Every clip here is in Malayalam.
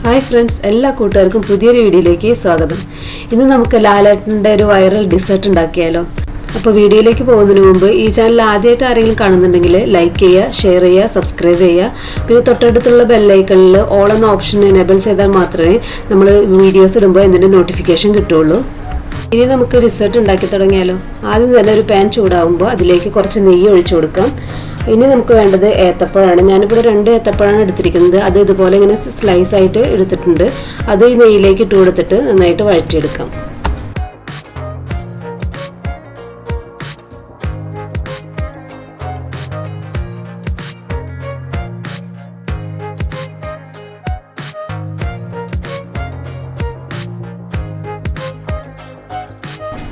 ഹായ് ഫ്രണ്ട്സ്, എല്ലാ കൂട്ടുകാർക്കും പുതിയൊരു വീഡിയോയിലേക്ക് സ്വാഗതം. ഇന്ന് നമുക്ക് ലാലേട്ടൻ്റെ ഒരു വൈറൽ ഡിസേർട്ട് ഉണ്ടാക്കിയാലോ. അപ്പോൾ വീഡിയോയിലേക്ക് പോകുന്നതിന് മുമ്പ് ഈ ചാനൽ ആദ്യമായിട്ട് ആരെങ്കിലും കാണുന്നുണ്ടെങ്കിൽ ലൈക്ക് ചെയ്യുക, ഷെയർ ചെയ്യുക, സബ്സ്ക്രൈബ് ചെയ്യുക. പിന്നെ തൊട്ടടുത്തുള്ള ബെല്ലൈക്കണിൽ ഓൾ എന്ന ഓപ്ഷൻ എനേബിൾ ചെയ്താൽ മാത്രമേ നമ്മൾ വീഡിയോസ് ഇടുമ്പോൾ ഇതിൻ്റെ നോട്ടിഫിക്കേഷൻ കിട്ടുള്ളൂ. ഇനി നമുക്ക് ഡിസേർട്ട് ഉണ്ടാക്കി തുടങ്ങിയാലോ. ആദ്യം തന്നെ ഒരു പാൻ ചൂടാകുമ്പോൾ അതിലേക്ക് കുറച്ച് നെയ്യ് ഒഴിച്ചു കൊടുക്കാം. ഇനി നമുക്ക് വേണ്ടത് ഏത്തപ്പഴമാണ്. ഞാനിവിടെ 2 ഏത്തപ്പഴമാണ് എടുത്തിരിക്കുന്നത്. അത് ഇതുപോലെ ഇങ്ങനെ സ്ലൈസ് ആയിട്ട് എടുത്തിട്ടുണ്ട്. അത് ഈ നെയ്യിലേക്ക് ഇട്ട് കൊടുത്തിട്ട് നന്നായിട്ട് വഴറ്റിയെടുക്കാം.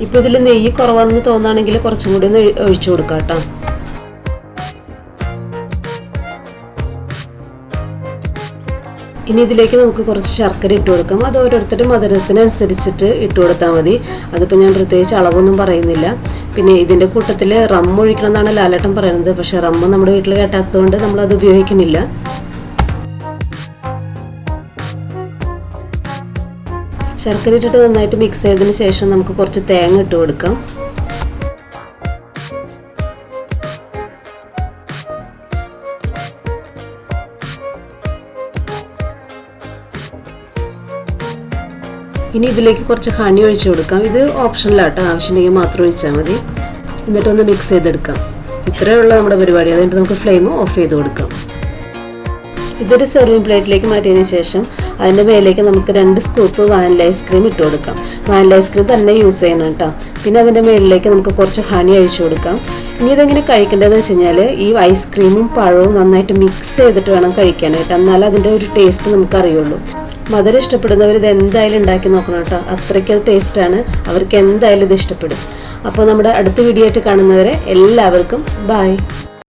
ഇപ്പോൾ ഇതിൽ നെയ്യ് കുറവാണെന്ന് തോന്നുകയാണെങ്കിൽ കുറച്ചും കൂടി ഒന്ന് ഒഴിച്ചു കൊടുക്കാം കേട്ടോ. ഇനി ഇതിലേക്ക് നമുക്ക് കുറച്ച് ശർക്കര ഇട്ട് കൊടുക്കാം. അത് ഓരോരുത്തരുടെ മധുരത്തിനനുസരിച്ചിട്ട് ഇട്ട് കൊടുത്താൽ മതി. അതിപ്പോൾ ഞാൻ പ്രത്യേകിച്ച് അളവൊന്നും പറയുന്നില്ല. പിന്നെ ഇതിൻ്റെ കൂട്ടത്തിൽ റം ഒഴിക്കണം എന്നാണ് ലാലേട്ടൻ പറയുന്നത്. പക്ഷേ റമ്മ് നമ്മുടെ വീട്ടിൽ കേട്ടാത്തതുകൊണ്ട് നമ്മളത് ഉപയോഗിക്കുന്നില്ല. ശർക്കര ഇട്ടിട്ട് നന്നായിട്ട് മിക്സ് ചെയ്തതിന് ശേഷം നമുക്ക് കുറച്ച് തേങ്ങ ഇട്ട് കൊടുക്കാം. ഇനി ഇതിലേക്ക് കുറച്ച് ഹണി ഒഴിച്ചു കൊടുക്കാം. ഇത് ഓപ്ഷനിലാട്ടോ, ആവശ്യമുണ്ടെങ്കിൽ മാത്രം ഒഴിച്ചാൽ മതി. എന്നിട്ടൊന്ന് മിക്സ് ചെയ്തെടുക്കാം. ഇത്രയേ ഉള്ളൂ നമ്മുടെ പരിപാടി. അതുകൊണ്ട് നമുക്ക് ഫ്ലെയിം ഓഫ് ചെയ്ത് കൊടുക്കാം. ഇതൊരു സെർവിങ് പ്ലേറ്റിലേക്ക് മാറ്റിയതിന് ശേഷം അതിൻ്റെ മേലേക്ക് നമുക്ക് 2 സ്കൂപ്പ് വാനില ഐസ്ക്രീം ഇട്ട് കൊടുക്കാം. വാനില ഐസ്ക്രീം തന്നെ യൂസ് ചെയ്യണം കേട്ടോ. പിന്നെ അതിൻ്റെ മേളിലേക്ക് നമുക്ക് കുറച്ച് ഹണി ഒഴിച്ചു കൊടുക്കാം. ഇനി ഇതെങ്ങനെ കഴിക്കേണ്ടതെന്ന് വെച്ച് കഴിഞ്ഞാൽ ഈ ഐസ്ക്രീമും പഴവും നന്നായിട്ട് മിക്സ് ചെയ്തിട്ട് വേണം കഴിക്കാനായിട്ട്. എന്നാലും അതിൻ്റെ ഒരു ടേസ്റ്റ് നമുക്ക് അറിയുള്ളൂ. മധുരം ഇഷ്ടപ്പെടുന്നവർ ഇത് എന്തായാലും ഉണ്ടാക്കി നോക്കണം കേട്ടോ. അത്രയ്ക്ക് ടേസ്റ്റാണ്. അവർക്ക് എന്തായാലും ഇത് ഇഷ്ടപ്പെടും. അപ്പോൾ നമ്മുടെ അടുത്ത വീഡിയോ ആയിട്ട് കാണുന്നവരെ എല്ലാവർക്കും ബൈ.